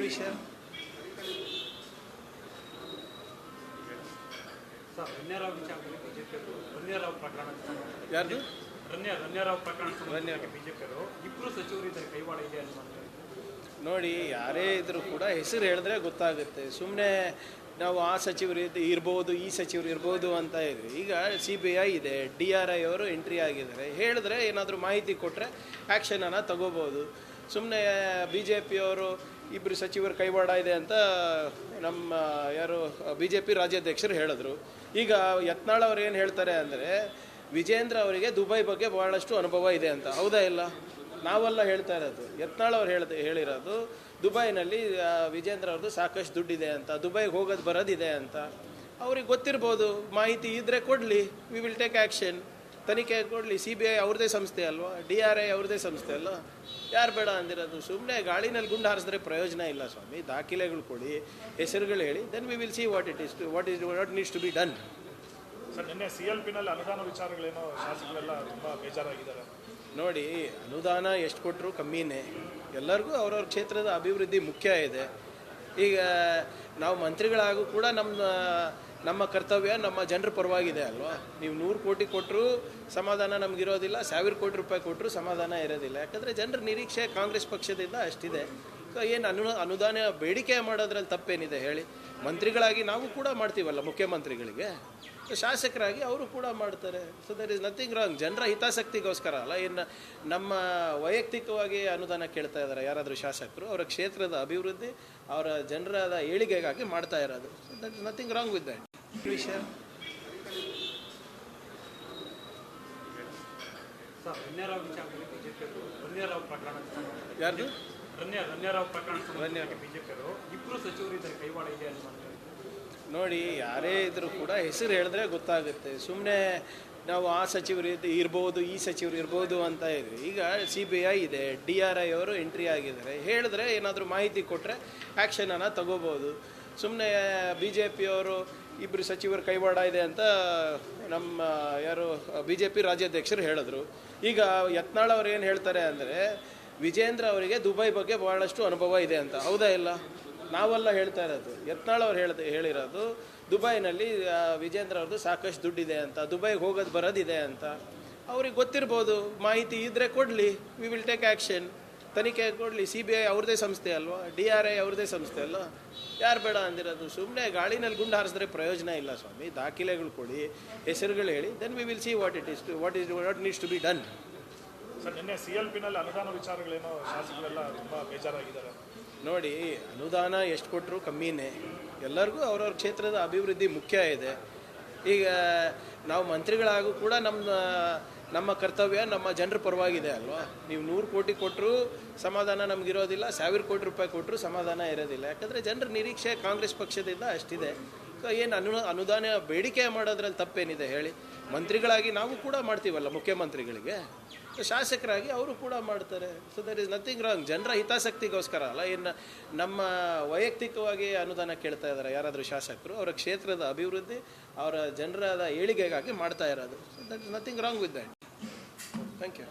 ವಿಷಯ ಸರ್ ರನ್ಯರಾವ್ ವಿಚಾರದಲ್ಲಿ ಬಿಜೆಪಿಯವರು ರನ್ಯರಾವ್ ಪ್ರಕರಣ ಯಾರ್ದು ರನ್ಯರಾವ್ ಪ್ರಕರಣ ಸಂಬಂಧಕ್ಕೆ ಬಿಜೆಪಿಯವರು ಇಬ್ಬರು ಸಚಿವರು ಇದ್ದಾರೆ ಕೈವಾಡ ಇದೆ ಅಂತ ನೋಡಿ, ಯಾರೇ ಇದ್ರೂ ಕೂಡ ಹೆಸರು ಹೇಳಿದ್ರೆ ಗೊತ್ತಾಗುತ್ತೆ. ಸುಮ್ಮನೆ ನಾವು ಆ ಸಚಿವರು ಇರ್ಬೋದು, ಈ ಸಚಿವರು ಇರ್ಬೋದು ಅಂತ ಇದೆ. ಈಗ CBI ಇದೆ, DRI ಅವರು ಎಂಟ್ರಿ ಆಗಿದ್ದಾರೆ. ಹೇಳಿದ್ರೆ ಏನಾದರೂ ಮಾಹಿತಿ ಕೊಟ್ಟರೆ ಆ್ಯಕ್ಷನನ್ನು ತಗೋಬೋದು. ಸುಮ್ಮನೆ BJPಯವರು ಇಬ್ಬರು ಸಚಿವರು ಕೈವಾಡ ಇದೆ ಅಂತ ನಮ್ಮ ಯಾರು BJP ರಾಜ್ಯಾಧ್ಯಕ್ಷರು ಹೇಳಿದ್ರು. ಈಗ ಯತ್ನಾಳ್ ಅವ್ರು ಏನು ಹೇಳ್ತಾರೆ ಅಂದರೆ, ವಿಜೇಂದ್ರ ಅವರಿಗೆ ದುಬೈ ಬಗ್ಗೆ ಭಾಳಷ್ಟು ಅನುಭವ ಇದೆ ಅಂತ. ಹೌದಾ ಇಲ್ಲ? ನಾವೆಲ್ಲ ಹೇಳ್ತಾ ಇರೋದು, ಯತ್ನಾಳ್ ಅವ್ರು ಹೇಳಿರೋದು ದುಬೈನಲ್ಲಿ ವಿಜೇಂದ್ರ ಅವ್ರದ್ದು ಸಾಕಷ್ಟು ದುಡ್ಡಿದೆ ಅಂತ, ದುಬೈಗೆ ಹೋಗೋದು ಬರೋದಿದೆ ಅಂತ. ಅವ್ರಿಗೆ ಗೊತ್ತಿರ್ಬೋದು, ಮಾಹಿತಿ ಇದ್ದರೆ ಕೊಡಲಿ, ವಿ ವಿಲ್ ಟೇಕ್ ಆ್ಯಕ್ಷನ್. ತನಿಖೆ ಕೊಡಲಿ. CBI ಅವ್ರದ್ದೇ ಸಂಸ್ಥೆ ಅಲ್ವಾ, DRI ಅವ್ರದ್ದೇ ಸಂಸ್ಥೆ ಅಲ್ಲ, ಯಾರು ಬೇಡ ಅಂದಿರೋದು? ಸುಮ್ಮನೆ ಗಾಳಿನಲ್ಲಿ ಗುಂಡು ಹಾರಿಸಿದ್ರೆ ಪ್ರಯೋಜನ ಇಲ್ಲ ಸ್ವಾಮಿ. ದಾಖಲೆಗಳು ಕೊಡಿ, ಹೆಸರುಗಳು ಹೇಳಿ, then we will see what needs to be done. Sir, ನಿನ್ನೆ CLPನಲ್ಲಿ ಅನುದಾನ ವಿಚಾರಗಳೇನೋ ಶಾಸಕರೆಲ್ಲ ತುಂಬ ಬೇಜಾರಾಗಿದ್ದಾರೆ. ನೋಡಿ, ಅನುದಾನ ಎಷ್ಟು ಕೊಟ್ಟರು ಕಮ್ಮಿನೇ. ಎಲ್ಲರಿಗೂ ಅವ್ರವ್ರ ಕ್ಷೇತ್ರದ ಅಭಿವೃದ್ಧಿ ಮುಖ್ಯ ಇದೆ. ಈಗ ನಾವು ಮಂತ್ರಿಗಳಾಗೂ ಕೂಡ ನಮ್ಮ ಕರ್ತವ್ಯ ನಮ್ಮ ಜನರ ಪರವಾಗಿದೆ ಅಲ್ವಾ. ನೀವು 100 ಕೋಟಿ ಕೊಟ್ಟರು ಸಮಾಧಾನ ನಮಗಿರೋದಿಲ್ಲ, 1000 ಕೋಟಿ ರೂಪಾಯಿ ಕೊಟ್ಟರು ಸಮಾಧಾನ ಇರೋದಿಲ್ಲ. ಯಾಕಂದರೆ ಜನರ ನಿರೀಕ್ಷೆ ಕಾಂಗ್ರೆಸ್ ಪಕ್ಷದಿಂದ ಅಷ್ಟಿದೆ. ಸೊ ಏನು ಅನುದಾನ ಬೇಡಿಕೆ ಮಾಡೋದ್ರಲ್ಲಿ ತಪ್ಪೇನಿದೆ ಹೇಳಿ? ಮಂತ್ರಿಗಳಾಗಿ ನಾವು ಕೂಡ ಮಾಡ್ತೀವಲ್ಲ ಮುಖ್ಯಮಂತ್ರಿಗಳಿಗೆ, ಶಾಸಕರಾಗಿ ಅವರು ಕೂಡ ಮಾಡ್ತಾರೆ. So there is nothing wrong. ಜನರ ಹಿತಾಸಕ್ತಿಗೋಸ್ಕರ ಅಲ್ಲ. ಇನ್ನು ನಮ್ಮ ವೈಯಕ್ತಿಕವಾಗಿ ಅನುದಾನ ಕೇಳ್ತಾ ಇದ್ದಾರೆ ಯಾರಾದರೂ ಶಾಸಕರು, ಅವರ ಕ್ಷೇತ್ರದ ಅಭಿವೃದ್ಧಿ, ಅವರ ಜನರದ ಏಳಿಗೆಗಾಗಿ ಮಾಡ್ತಾ ಇರೋದು. So that is nothing wrong with that. ವಿಷಯ ಸರ್ ರನ್ಯರಾವ್ ವಿಚಾರದಲ್ಲಿ ಬಿಜೆಪಿಯವರು ರನ್ಯರಾವ್ ಪ್ರಕರಣ ಯಾರ್ದು ರನ್ಯರಾವ್ ಪ್ರಕರಣ ಸಂಬಂಧಕ್ಕೆ ಬಿಜೆಪಿಯವರು ಇಬ್ಬರು ಸಚಿವರು ಇದ್ದಾರೆ ಕೈವಾಡ ಇದೆ ಅಂತ ನೋಡಿ, ಯಾರೇ ಇದ್ರೂ ಕೂಡ ಹೆಸರು ಹೇಳಿದ್ರೆ ಗೊತ್ತಾಗುತ್ತೆ. ಸುಮ್ಮನೆ ನಾವು ಆ ಸಚಿವರು ಇರ್ಬೋದು, ಈ ಸಚಿವರು ಇರ್ಬೋದು ಅಂತ ಇದೆ. ಈಗ CBI ಇದೆ, DRI ಅವರು ಎಂಟ್ರಿ ಆಗಿದ್ದಾರೆ. ಹೇಳಿದ್ರೆ ಏನಾದರೂ ಮಾಹಿತಿ ಕೊಟ್ಟರೆ ಆ್ಯಕ್ಷನನ್ನು ತಗೋಬೋದು. ಸುಮ್ಮನೆ BJPಯವರು ಇಬ್ಬರು ಸಚಿವರು ಕೈವಾಡ ಇದೆ ಅಂತ ನಮ್ಮ ಯಾರು BJP ರಾಜ್ಯಾಧ್ಯಕ್ಷರು ಹೇಳಿದ್ರು. ಈಗ ಯತ್ನಾಳ್ ಅವ್ರು ಏನು ಹೇಳ್ತಾರೆ ಅಂದರೆ, ವಿಜೇಂದ್ರ ಅವರಿಗೆ ದುಬೈ ಬಗ್ಗೆ ಭಾಳಷ್ಟು ಅನುಭವ ಇದೆ ಅಂತ. ಹೌದಾ ಇಲ್ಲ? ನಾವೆಲ್ಲ ಹೇಳ್ತಾ ಇರೋದು, ಯತ್ನಾಳ್ ಅವ್ರು ಹೇಳಿರೋದು ದುಬೈನಲ್ಲಿ ವಿಜೇಂದ್ರ ಅವ್ರದ್ದು ಸಾಕಷ್ಟು ದುಡ್ಡಿದೆ ಅಂತ, ದುಬೈಗೆ ಹೋಗೋದು ಬರೋದಿದೆ ಅಂತ. ಅವ್ರಿಗೆ ಗೊತ್ತಿರ್ಬೋದು, ಮಾಹಿತಿ ಇದ್ದರೆ ಕೊಡಲಿ, ವಿ ವಿಲ್ ಟೇಕ್ ಆ್ಯಕ್ಷನ್. ತನಿಖೆ ಕೊಡಲಿ. CBI ಅವ್ರದ್ದೇ ಸಂಸ್ಥೆ ಅಲ್ವಾ, DRI ಅವ್ರದ್ದೇ ಸಂಸ್ಥೆ ಅಲ್ಲ, ಯಾರು ಬೇಡ ಅಂದಿರೋದು? ಸುಮ್ಮನೆ ಗಾಳಿನಲ್ಲಿ ಗುಂಡು ಹಾರಿಸಿದ್ರೆ ಪ್ರಯೋಜನ ಇಲ್ಲ ಸ್ವಾಮಿ. ದಾಖಲೆಗಳು ಕೊಡಿ, ಹೆಸರುಗಳು ಹೇಳಿ, then we will see what needs to be done. Sir, ನಿನ್ನೆ CLPನಲ್ಲಿ ಅನುದಾನ ವಿಚಾರಗಳೇನೋ ಶಾಸಕರೆಲ್ಲ ತುಂಬ ಬೇಜಾರಾಗಿದ್ದಾರೆ. ನೋಡಿ, ಅನುದಾನ ಎಷ್ಟು ಕೊಟ್ಟರು ಕಮ್ಮಿನೇ. ಎಲ್ಲರಿಗೂ ಅವ್ರವ್ರ ಕ್ಷೇತ್ರದ ಅಭಿವೃದ್ಧಿ ಮುಖ್ಯ ಇದೆ. ಈಗ ನಾವು ಮಂತ್ರಿಗಳಾಗೂ ಕೂಡ ನಮ್ಮ ಕರ್ತವ್ಯ ನಮ್ಮ ಜನರ ಪರವಾಗಿದೆ ಅಲ್ವಾ. ನೀವು 100 ಕೋಟಿ ಕೊಟ್ಟರು ಸಮಾಧಾನ ನಮಗಿರೋದಿಲ್ಲ, 1000 ಕೋಟಿ ರೂಪಾಯಿ ಕೊಟ್ಟರು ಸಮಾಧಾನ ಇರೋದಿಲ್ಲ. ಯಾಕಂದರೆ ಜನರ ನಿರೀಕ್ಷೆ ಕಾಂಗ್ರೆಸ್ ಪಕ್ಷದಿಂದ ಅಷ್ಟಿದೆ. ಸೊ ಏನು ಅನುದಾನ ಬೇಡಿಕೆ ಮಾಡೋದ್ರಲ್ಲಿ ತಪ್ಪೇನಿದೆ ಹೇಳಿ? ಮಂತ್ರಿಗಳಾಗಿ ನಾವು ಕೂಡ ಮಾಡ್ತೀವಲ್ಲ ಮುಖ್ಯಮಂತ್ರಿಗಳಿಗೆ, ಶಾಸಕರಾಗಿ ಅವರು ಕೂಡ ಮಾಡ್ತಾರೆ. So there is nothing wrong. ಜನರ ಹಿತಾಸಕ್ತಿಗೋಸ್ಕರ ಅಲ್ಲ. ಇನ್ನು ನಮ್ಮ ವೈಯಕ್ತಿಕವಾಗಿ ಅನುದಾನ ಕೇಳ್ತಾ ಇದ್ದಾರೆ ಯಾರಾದರೂ ಶಾಸಕರು, ಅವರ ಕ್ಷೇತ್ರದ ಅಭಿವೃದ್ಧಿ, ಅವರ ಜನರದ ಏಳಿಗೆಗಾಗಿ ಮಾಡ್ತಾ ಇರೋದು. So that is nothing wrong with that. Thank you.